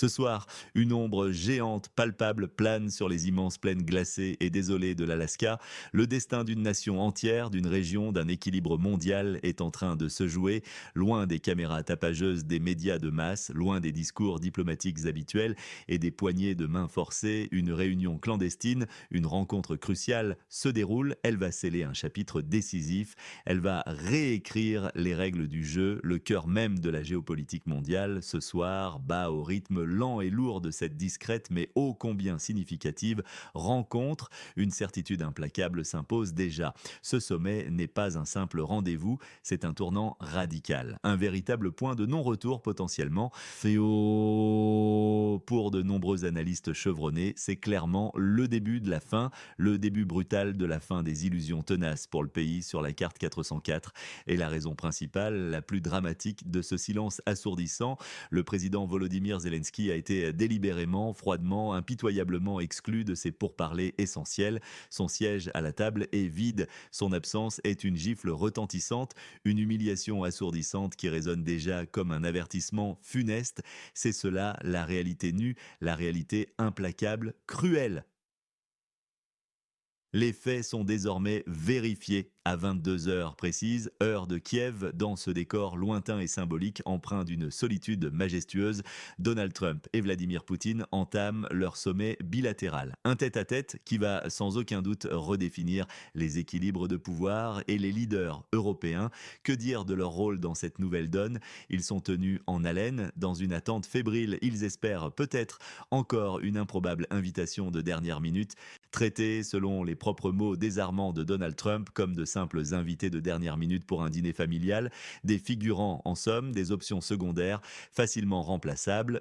Ce soir, une ombre géante, palpable, plane sur les immenses plaines glacées et désolées de l'Alaska. Le destin d'une nation entière, d'une région, d'un équilibre mondial est en train de se jouer, loin des caméras tapageuses des médias de masse, loin des discours diplomatiques habituels et des poignées de mains forcées. Une réunion clandestine, une rencontre cruciale se déroule. Elle va sceller un chapitre décisif. Elle va réécrire les règles du jeu, le cœur même de la géopolitique mondiale. Ce soir, bat au rythme lent et lourd de cette discrète mais ô combien significative rencontre, une certitude implacable s'impose déjà. Ce sommet n'est pas un simple rendez-vous, c'est un tournant radical, un véritable point de non-retour potentiellement. Pour de nombreux analystes chevronnés, c'est clairement le début de la fin, le début brutal de la fin des illusions tenaces pour le pays sur la carte 404. Et la raison principale, la plus dramatique de ce silence assourdissant, le président Volodymyr Zelensky a été délibérément, froidement, impitoyablement exclu de ses pourparlers essentiels. Son siège à la table est vide. Son absence est une gifle retentissante, une humiliation assourdissante qui résonne déjà comme un avertissement funeste. C'est cela la réalité nue, la réalité implacable, cruelle. Les faits sont désormais vérifiés à 22 heures précises, heure de Kiev, dans ce décor lointain et symbolique, empreint d'une solitude majestueuse. Donald Trump et Vladimir Poutine entament leur sommet bilatéral. Un tête-à-tête qui va sans aucun doute redéfinir les équilibres de pouvoir et les leaders européens. Que dire de leur rôle dans cette nouvelle donne? Ils sont tenus en haleine, dans une attente fébrile. Ils espèrent peut-être encore une improbable invitation de dernière minute, traités, selon les propres mots désarmants de Donald Trump, comme de simples invités de dernière minute pour un dîner familial, des figurants en somme, des options secondaires, facilement remplaçables.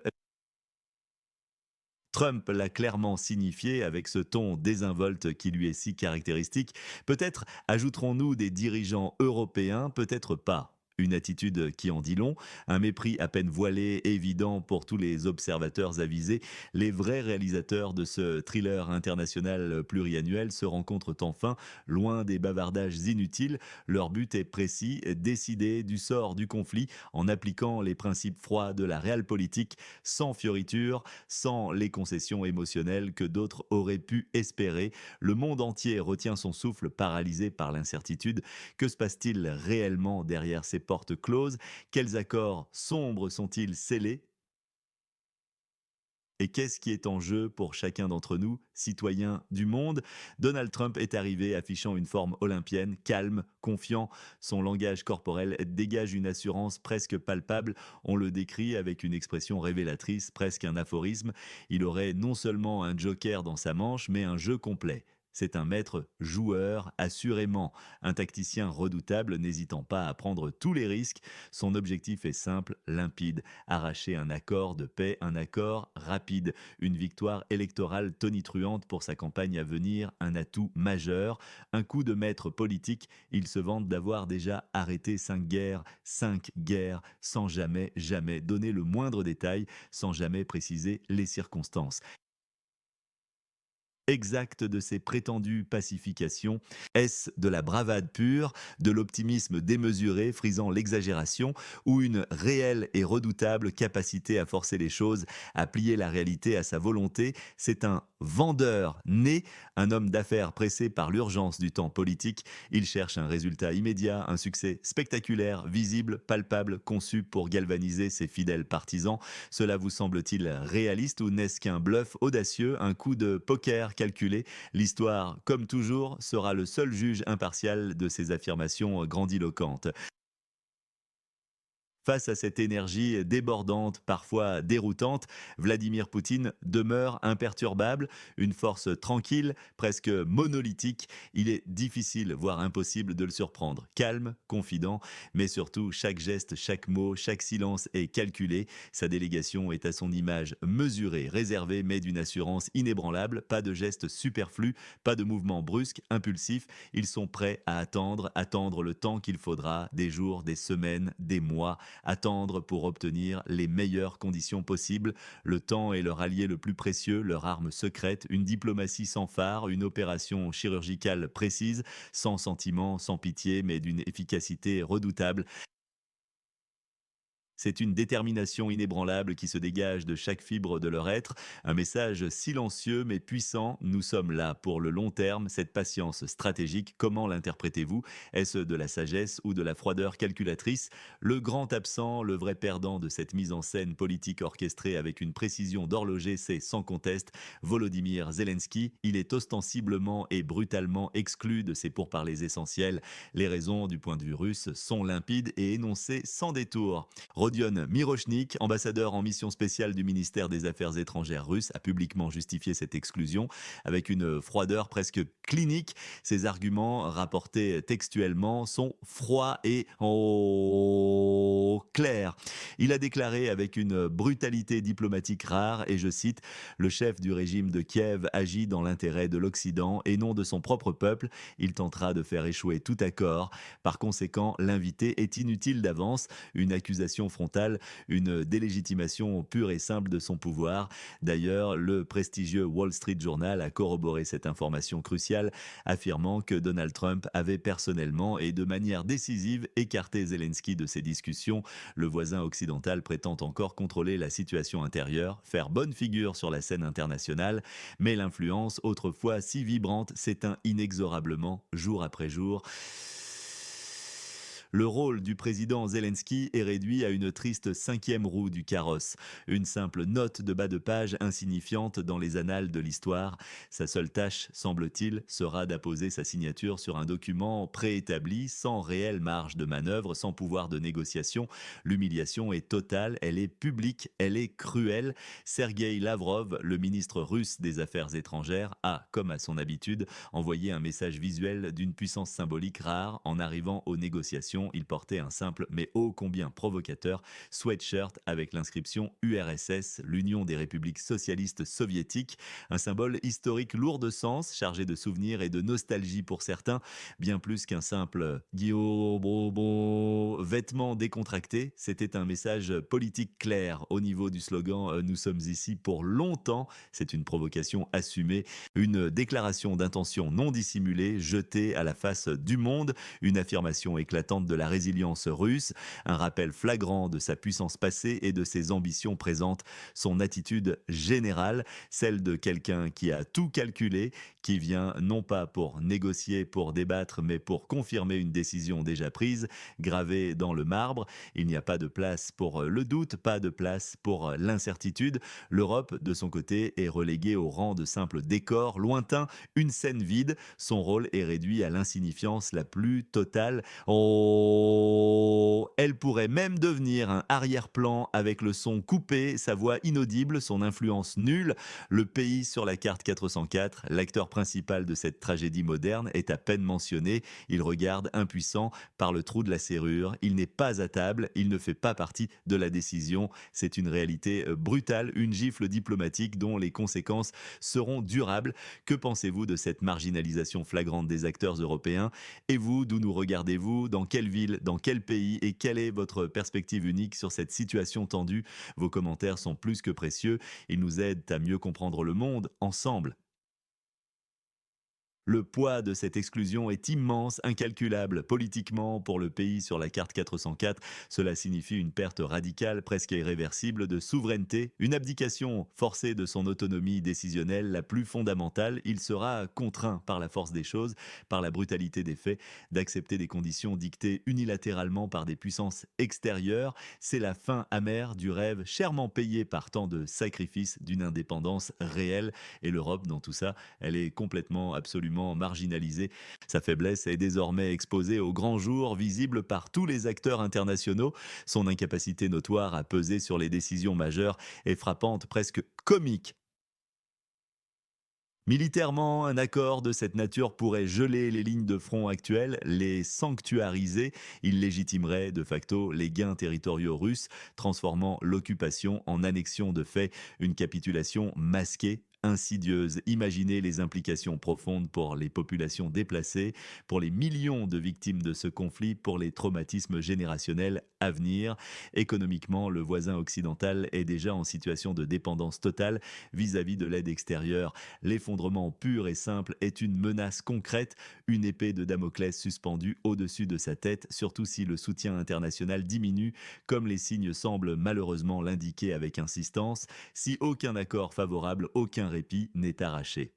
Trump l'a clairement signifié avec ce ton désinvolte qui lui est si caractéristique. Peut-être ajouterons-nous des dirigeants européens, peut-être pas. Une attitude qui en dit long, un mépris à peine voilé, évident pour tous les observateurs avisés. Les vrais réalisateurs de ce thriller international pluriannuel se rencontrent enfin, loin des bavardages inutiles. Leur but est précis, décider du sort du conflit en appliquant les principes froids de la réelle politique, sans fioriture, sans les concessions émotionnelles que d'autres auraient pu espérer. Le monde entier retient son souffle, paralysé par l'incertitude. Que se passe-t-il réellement derrière ces portes closes? Quels accords sombres sont-ils scellés? Et qu'est-ce qui est en jeu pour chacun d'entre nous, citoyens du monde? Donald Trump est arrivé affichant une forme olympienne, calme, confiant. Son langage corporel dégage une assurance presque palpable. On le décrit avec une expression révélatrice, presque un aphorisme. Il aurait non seulement un joker dans sa manche, mais un jeu complet. C'est un maître joueur, assurément, un tacticien redoutable, n'hésitant pas à prendre tous les risques. Son objectif est simple, limpide: arracher un accord de paix, un accord rapide, une victoire électorale tonitruante pour sa campagne à venir, un atout majeur, un coup de maître politique. Il se vante d'avoir déjà arrêté 5 guerres, sans jamais, jamais donner le moindre détail, sans jamais préciser les circonstances exacte de ces prétendues pacifications? Est-ce de la bravade pure, de l'optimisme démesuré, frisant l'exagération, ou une réelle et redoutable capacité à forcer les choses, à plier la réalité à sa volonté? C'est un vendeur né, un homme d'affaires pressé par l'urgence du temps politique. Il cherche un résultat immédiat, un succès spectaculaire, visible, palpable, conçu pour galvaniser ses fidèles partisans. Cela vous semble-t-il réaliste ou n'est-ce qu'un bluff audacieux, un coup de poker calculé? L'histoire, comme toujours, sera le seul juge impartial de ces affirmations grandiloquentes. Face à cette énergie débordante, parfois déroutante, Vladimir Poutine demeure imperturbable, une force tranquille, presque monolithique. Il est difficile, voire impossible de le surprendre. Calme, confident, mais surtout chaque geste, chaque mot, chaque silence est calculé. Sa délégation est à son image mesurée, réservée, mais d'une assurance inébranlable. Pas de gestes superflus, pas de mouvements brusques, impulsifs. Ils sont prêts à attendre, attendre le temps qu'il faudra, des jours, des semaines, des mois, attendre pour obtenir les meilleures conditions possibles. Le temps est leur allié le plus précieux, leur arme secrète, une diplomatie sans phare, une opération chirurgicale précise, sans sentiment, sans pitié, mais d'une efficacité redoutable. C'est une détermination inébranlable qui se dégage de chaque fibre de leur être, un message silencieux mais puissant. Nous sommes là pour le long terme, cette patience stratégique, comment l'interprétez-vous? Est-ce de la sagesse ou de la froideur calculatrice? Le grand absent, le vrai perdant de cette mise en scène politique orchestrée avec une précision d'horloger, c'est sans conteste Volodymyr Zelensky. Il est ostensiblement et brutalement exclu de ces pourparlers essentiels. Les raisons, du point de vue russe, sont limpides et énoncées sans détour. Rodion Mirochnik, ambassadeur en mission spéciale du ministère des Affaires étrangères russe, a publiquement justifié cette exclusion avec une froideur presque clinique. Ses arguments, rapportés textuellement, sont froids et clairs. Il a déclaré avec une brutalité diplomatique rare, et je cite, le chef du régime de Kiev agit dans l'intérêt de l'Occident et non de son propre peuple. Il tentera de faire échouer tout accord. Par conséquent, l'invité est inutile d'avance. Une accusation frontale, une délégitimation pure et simple de son pouvoir. D'ailleurs, le prestigieux Wall Street Journal a corroboré cette information cruciale, affirmant que Donald Trump avait personnellement et de manière décisive écarté Zelensky de ces discussions. Le voisin occidental prétend encore contrôler la situation intérieure, faire bonne figure sur la scène internationale, mais l'influence, autrefois si vibrante, s'éteint inexorablement jour après jour. Le rôle du président Zelensky est réduit à une triste cinquième roue du carrosse, une simple note de bas de page insignifiante dans les annales de l'histoire. Sa seule tâche, semble-t-il, sera d'apposer sa signature sur un document préétabli, sans réelle marge de manœuvre, sans pouvoir de négociation. L'humiliation est totale, elle est publique, elle est cruelle. Sergueï Lavrov, le ministre russe des Affaires étrangères, a, comme à son habitude, envoyé un message visuel d'une puissance symbolique rare en arrivant aux négociations. Il portait un simple mais ô combien provocateur sweatshirt avec l'inscription URSS, l'Union des républiques socialistes soviétiques, un symbole historique lourd de sens, chargé de souvenirs et de nostalgie pour certains, bien plus qu'un simple vêtement décontracté. C'était un message politique clair au niveau du slogan Nous sommes ici pour longtemps. C'est une provocation assumée, une déclaration d'intention non dissimulée, jetée à la face du monde, une affirmation éclatante de la résilience russe, un rappel flagrant de sa puissance passée et de ses ambitions présentes, son attitude générale, celle de quelqu'un qui a tout calculé, qui vient non pas pour négocier, pour débattre, mais pour confirmer une décision déjà prise, gravée dans le marbre. Il n'y a pas de place pour le doute, pas de place pour l'incertitude. L'Europe, de son côté, est reléguée au rang de simple décor lointain, une scène vide. Son rôle est réduit à l'insignifiance la plus totale. Elle pourrait même devenir un arrière-plan avec le son coupé, sa voix inaudible, son influence nulle. Le pays sur la carte 404, l'acteur principal de cette tragédie moderne, est à peine mentionné. Il regarde impuissant par le trou de la serrure. Il n'est pas à table, il ne fait pas partie de la décision. C'est une réalité brutale, une gifle diplomatique dont les conséquences seront durables. Que pensez-vous de cette marginalisation flagrante des acteurs européens? Et vous, d'où nous regardez-vous? Dans quelle ville? Dans quel pays? Et quelle est votre perspective unique sur cette situation tendue? Vos commentaires sont plus que précieux. Ils nous aident à mieux comprendre le monde ensemble. Le poids de cette exclusion est immense, incalculable. Politiquement, pour le pays sur la carte 404, cela signifie une perte radicale, presque irréversible, de souveraineté, une abdication forcée de son autonomie décisionnelle la plus fondamentale. Il sera contraint par la force des choses, par la brutalité des faits, d'accepter des conditions dictées unilatéralement par des puissances extérieures. C'est la fin amère du rêve chèrement payé par tant de sacrifices d'une indépendance réelle. Et l'Europe, dans tout ça, elle est complètement, absolument marginalisée. Sa faiblesse est désormais exposée au grand jour, visible par tous les acteurs internationaux. Son incapacité notoire à peser sur les décisions majeures est frappante, presque comique. Militairement, un accord de cette nature pourrait geler les lignes de front actuelles, les sanctuariser. Il légitimerait de facto les gains territoriaux russes, transformant l'occupation en annexion de fait, une capitulation masquée, insidieuse. Imaginez les implications profondes pour les populations déplacées, pour les millions de victimes de ce conflit, pour les traumatismes générationnels à venir. Économiquement, le voisin occidental est déjà en situation de dépendance totale vis-à-vis de l'aide extérieure. L'effondrement pur et simple est une menace concrète, une épée de Damoclès suspendue au-dessus de sa tête, surtout si le soutien international diminue, comme les signes semblent malheureusement l'indiquer avec insistance, si aucun accord favorable, aucun répit n'est arraché.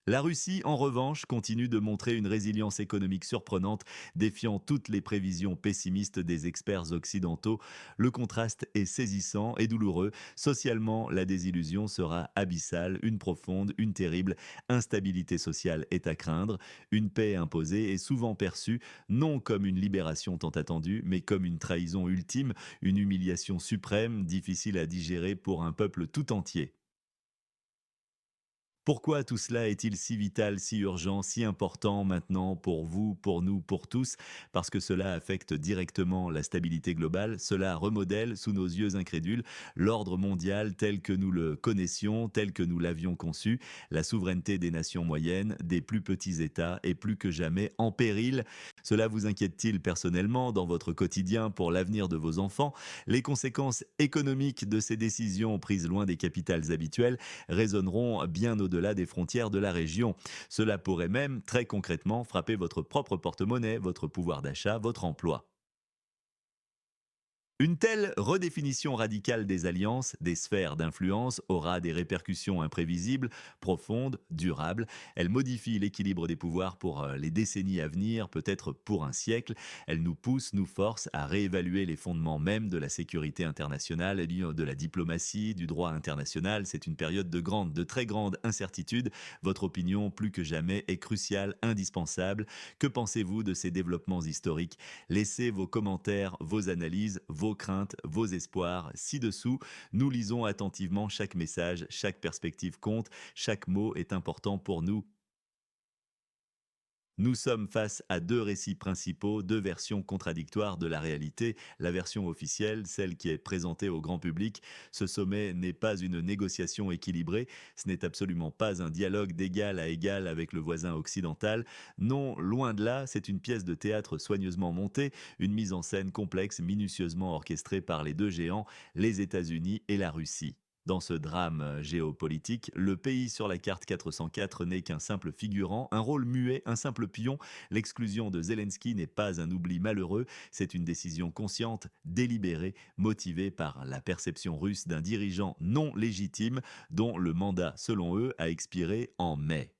La Russie, en revanche, continue de montrer une résilience économique surprenante, défiant toutes les prévisions pessimistes des experts occidentaux. Le contraste est saisissant et douloureux. Socialement, la désillusion sera abyssale, une profonde, une terrible. Instabilité sociale est à craindre. Une paix imposée est souvent perçue non comme une libération tant attendue, mais comme une trahison ultime, une humiliation suprême, difficile à digérer pour un peuple tout entier. Pourquoi tout cela est-il si vital, si urgent, si important maintenant pour vous, pour nous, pour tous? Parce que cela affecte directement la stabilité globale, cela remodèle sous nos yeux incrédules l'ordre mondial tel que nous le connaissions, tel que nous l'avions conçu. La souveraineté des nations moyennes, des plus petits États est plus que jamais en péril. Cela vous inquiète-t-il personnellement dans votre quotidien pour l'avenir de vos enfants? Les conséquences économiques de ces décisions prises loin des capitales habituelles résonneront bien au-delà des frontières de la région. Cela pourrait même, très concrètement, frapper votre propre porte-monnaie, votre pouvoir d'achat, votre emploi. Une telle redéfinition radicale des alliances, des sphères d'influence, aura des répercussions imprévisibles, profondes, durables. Elle modifie l'équilibre des pouvoirs pour les décennies à venir, peut-être pour un siècle. Elle nous pousse, nous force à réévaluer les fondements même de la sécurité internationale, de la diplomatie, du droit international. C'est une période de très grande incertitude. Votre opinion, plus que jamais, est cruciale, indispensable. Que pensez-vous de ces développements historiques? Laissez vos commentaires, vos analyses, vos craintes, vos espoirs ci-dessous. Nous lisons attentivement chaque message, chaque perspective compte, chaque mot est important pour nous. Nous sommes face à deux récits principaux, deux versions contradictoires de la réalité. La version officielle, celle qui est présentée au grand public, ce sommet n'est pas une négociation équilibrée, ce n'est absolument pas un dialogue d'égal à égal avec le voisin occidental. Non, loin de là, c'est une pièce de théâtre soigneusement montée, une mise en scène complexe, minutieusement orchestrée par les deux géants, les États-Unis et la Russie. Dans ce drame géopolitique, le pays sur la carte 404 n'est qu'un simple figurant, un rôle muet, un simple pion. L'exclusion de Zelensky n'est pas un oubli malheureux, c'est une décision consciente, délibérée, motivée par la perception russe d'un dirigeant non légitime dont le mandat, selon eux, a expiré en mai.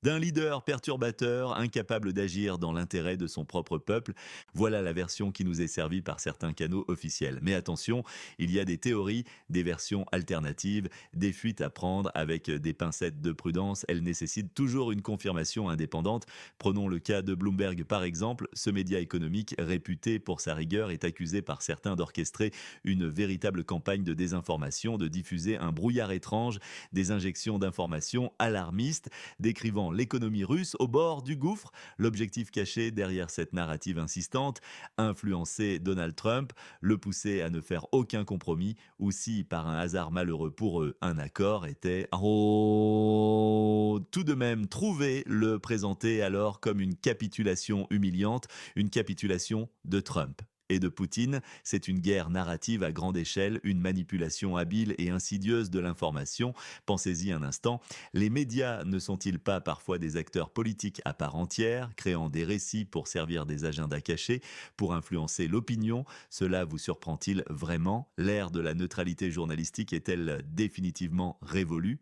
D'un leader perturbateur, incapable d'agir dans l'intérêt de son propre peuple, voilà la version qui nous est servie par certains canaux officiels. Mais attention, il y a des théories, des versions alternatives, des fuites à prendre avec des pincettes de prudence. Elles nécessitent toujours une confirmation indépendante. Prenons le cas de Bloomberg par exemple. Ce média économique, réputé pour sa rigueur, est accusé par certains d'orchestrer une véritable campagne de désinformation, de diffuser un brouillard étrange, des injections d'informations alarmistes décrivant l'économie russe au bord du gouffre. L'objectif caché derrière cette narrative insistante, influencer Donald Trump, le pousser à ne faire aucun compromis, ou si par un hasard malheureux pour eux, un accord était tout de même trouvé, le présenter alors comme une capitulation humiliante, une capitulation de Trump et de Poutine. C'est une guerre narrative à grande échelle, une manipulation habile et insidieuse de l'information. Pensez-y un instant. Les médias ne sont-ils pas parfois des acteurs politiques à part entière, créant des récits pour servir des agendas cachés, pour influencer l'opinion? Cela vous surprend-il vraiment? L'ère de la neutralité journalistique est-elle définitivement révolue?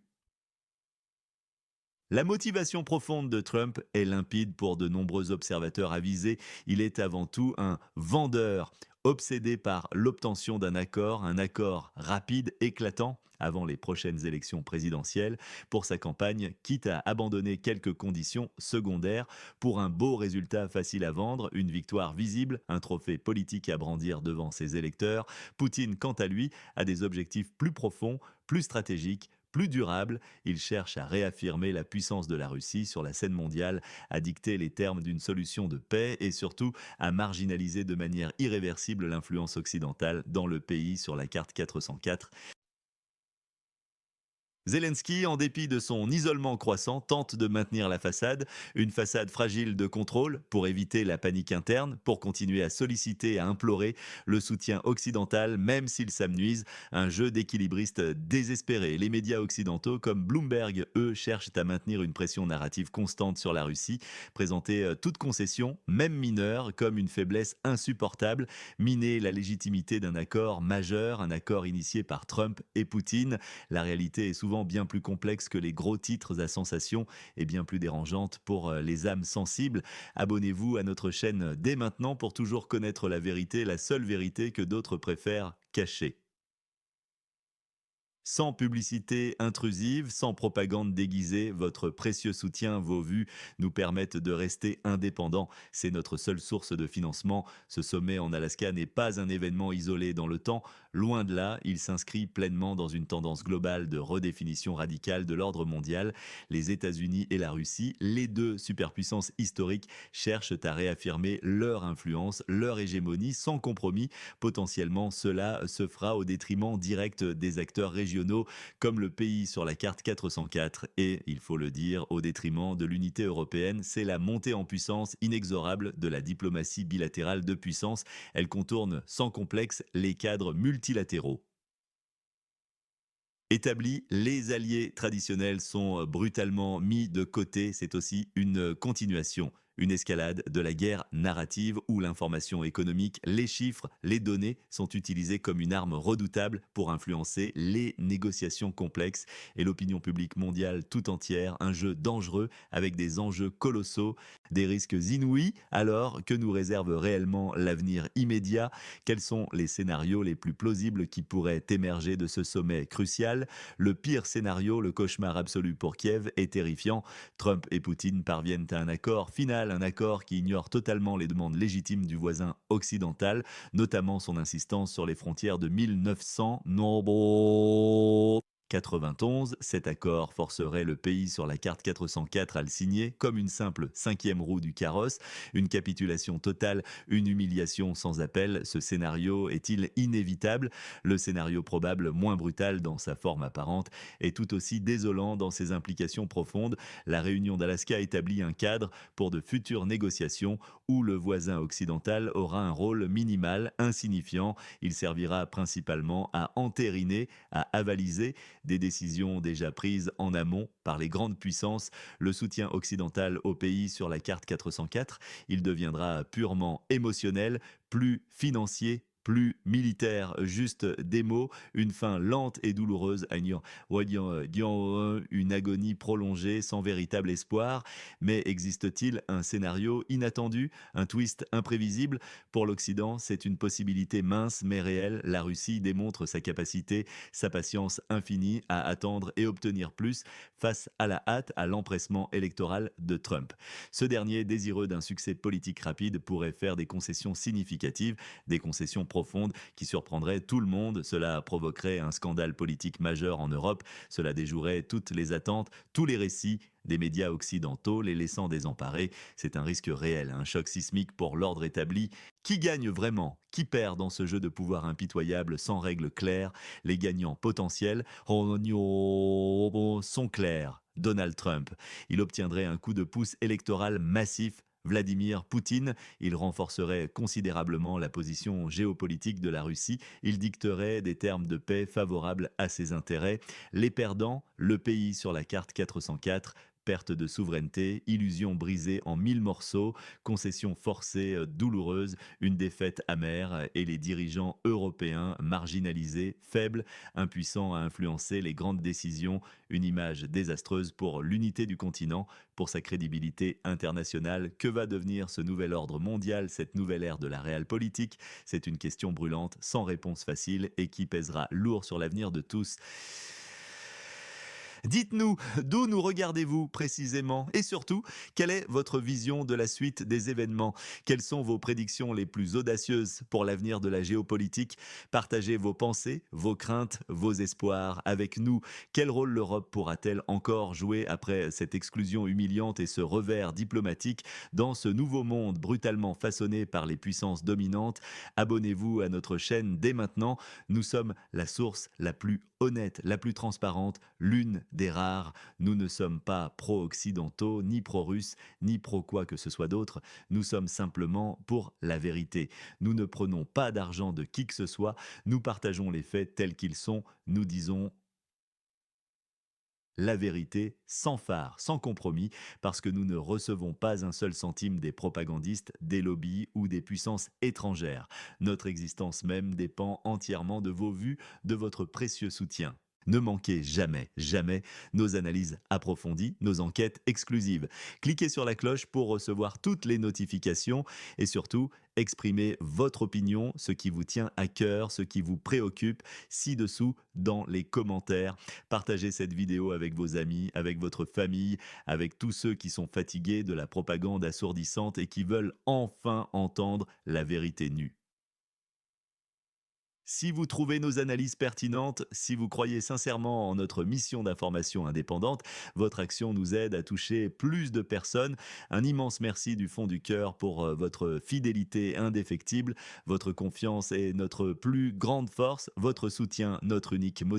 La motivation profonde de Trump est limpide pour de nombreux observateurs avisés. Il est avant tout un vendeur, obsédé par l'obtention d'un accord, un accord rapide, éclatant, avant les prochaines élections présidentielles, pour sa campagne, quitte à abandonner quelques conditions secondaires pour un beau résultat facile à vendre, une victoire visible, un trophée politique à brandir devant ses électeurs. Poutine, quant à lui, a des objectifs plus profonds, plus stratégiques, plus durables. Il cherche à réaffirmer la puissance de la Russie sur la scène mondiale, à dicter les termes d'une solution de paix et surtout à marginaliser de manière irréversible l'influence occidentale dans le pays sur la carte 404. Zelensky, en dépit de son isolement croissant, tente de maintenir la façade, une façade fragile de contrôle pour éviter la panique interne, pour continuer à solliciter et à implorer le soutien occidental, même s'il s'amenuise, un jeu d'équilibristes désespérés. Les médias occidentaux, comme Bloomberg, eux, cherchent à maintenir une pression narrative constante sur la Russie, présenter toute concession, même mineure, comme une faiblesse insupportable, miner la légitimité d'un accord majeur, un accord initié par Trump et Poutine. La réalité est souvent bien plus complexe que les gros titres à sensation et bien plus dérangeante pour les âmes sensibles. Abonnez-vous à notre chaîne dès maintenant pour toujours connaître la vérité, la seule vérité que d'autres préfèrent cacher. Sans publicité intrusive, sans propagande déguisée, votre précieux soutien, vos vues nous permettent de rester indépendants. C'est notre seule source de financement. Ce sommet en Alaska n'est pas un événement isolé dans le temps. Loin de là, il s'inscrit pleinement dans une tendance globale de redéfinition radicale de l'ordre mondial. Les États-Unis et la Russie, les deux superpuissances historiques, cherchent à réaffirmer leur influence, leur hégémonie sans compromis. Potentiellement, cela se fera au détriment direct des acteurs régionaux comme le pays sur la carte 404 et, il faut le dire, au détriment de l'unité européenne. C'est la montée en puissance inexorable de la diplomatie bilatérale de puissance. Elle contourne sans complexe les cadres multilatéraux. Établis, les alliés traditionnels sont brutalement mis de côté. C'est aussi une continuation, une escalade de la guerre narrative où l'information économique, les chiffres, les données sont utilisés comme une arme redoutable pour influencer les négociations complexes et l'opinion publique mondiale tout entière. Un jeu dangereux avec des enjeux colossaux, des risques inouïs. Alors, que nous réserve réellement l'avenir immédiat? Quels sont les scénarios les plus plausibles qui pourraient émerger de ce sommet crucial? Le pire scénario, le cauchemar absolu pour Kiev, est terrifiant. Trump et Poutine parviennent à un accord final, un accord qui ignore totalement les demandes légitimes du voisin occidental, notamment son insistance sur les frontières de 1900. 91. Cet accord forcerait le pays sur la carte 404 à le signer comme une simple cinquième roue du carrosse, une capitulation totale, une humiliation sans appel. Ce scénario est-il inévitable? Le scénario probable, moins brutal dans sa forme apparente, est tout aussi désolant dans ses implications profondes. La réunion d'Alaska établit un cadre pour de futures négociations où le voisin occidental aura un rôle minimal, insignifiant. Il servira principalement à entériner, à avaliser des décisions déjà prises en amont par les grandes puissances. Le soutien occidental au pays sur la carte 404, il deviendra purement émotionnel, plus financier, plus militaire, juste des mots, une fin lente et douloureuse, une agonie prolongée sans véritable espoir. Mais existe-t-il un scénario inattendu, un twist imprévisible? Pour l'Occident, c'est une possibilité mince mais réelle. La Russie démontre sa capacité, sa patience infinie à attendre et obtenir plus face à la hâte, à l'empressement électoral de Trump. Ce dernier, désireux d'un succès politique rapide, pourrait faire des concessions significatives, des concessions profondes qui surprendraient tout le monde. Cela provoquerait un scandale politique majeur en Europe. Cela déjouerait toutes les attentes, tous les récits des médias occidentaux, les laissant désemparés. C'est un risque réel, un choc sismique pour l'ordre établi. Qui gagne vraiment? Qui perd dans ce jeu de pouvoir impitoyable sans règles claires? Les gagnants potentiels sont clairs. Donald Trump. Il obtiendrait un coup de pouce électoral massif. Vladimir Poutine, il renforcerait considérablement la position géopolitique de la Russie, il dicterait des termes de paix favorables à ses intérêts. Les perdants, le pays sur la carte 404, perte de souveraineté, illusion brisée en mille morceaux, concessions forcées douloureuses, une défaite amère et les dirigeants européens marginalisés, faibles, impuissants à influencer les grandes décisions, une image désastreuse pour l'unité du continent, pour sa crédibilité internationale. Que va devenir ce nouvel ordre mondial, cette nouvelle ère de la réelle politique? C'est une question brûlante, sans réponse facile et qui pèsera lourd sur l'avenir de tous. Dites-nous, d'où nous regardez-vous précisément? Et surtout, quelle est votre vision de la suite des événements? Quelles sont vos prédictions les plus audacieuses pour l'avenir de la géopolitique? Partagez vos pensées, vos craintes, vos espoirs avec nous. Quel rôle l'Europe pourra-t-elle encore jouer après cette exclusion humiliante et ce revers diplomatique dans ce nouveau monde brutalement façonné par les puissances dominantes? Abonnez-vous à notre chaîne dès maintenant. Nous sommes la source la plus honnête, la plus transparente, l'une des rares. Nous ne sommes pas pro-occidentaux, ni pro-russes, ni pro quoi que ce soit d'autre. Nous sommes simplement pour la vérité. Nous ne prenons pas d'argent de qui que ce soit, nous partageons les faits tels qu'ils sont, nous disons la vérité sans phare, sans compromis, parce que nous ne recevons pas un seul centime des propagandistes, des lobbies ou des puissances étrangères. Notre existence même dépend entièrement de vos vues, de votre précieux soutien. Ne manquez jamais, jamais nos analyses approfondies, nos enquêtes exclusives. Cliquez sur la cloche pour recevoir toutes les notifications et surtout, exprimez votre opinion, ce qui vous tient à cœur, ce qui vous préoccupe, ci-dessous dans les commentaires. Partagez cette vidéo avec vos amis, avec votre famille, avec tous ceux qui sont fatigués de la propagande assourdissante et qui veulent enfin entendre la vérité nue. Si vous trouvez nos analyses pertinentes, si vous croyez sincèrement en notre mission d'information indépendante, votre action nous aide à toucher plus de personnes. Un immense merci du fond du cœur pour votre fidélité indéfectible. Votre confiance est notre plus grande force, votre soutien notre unique motivation.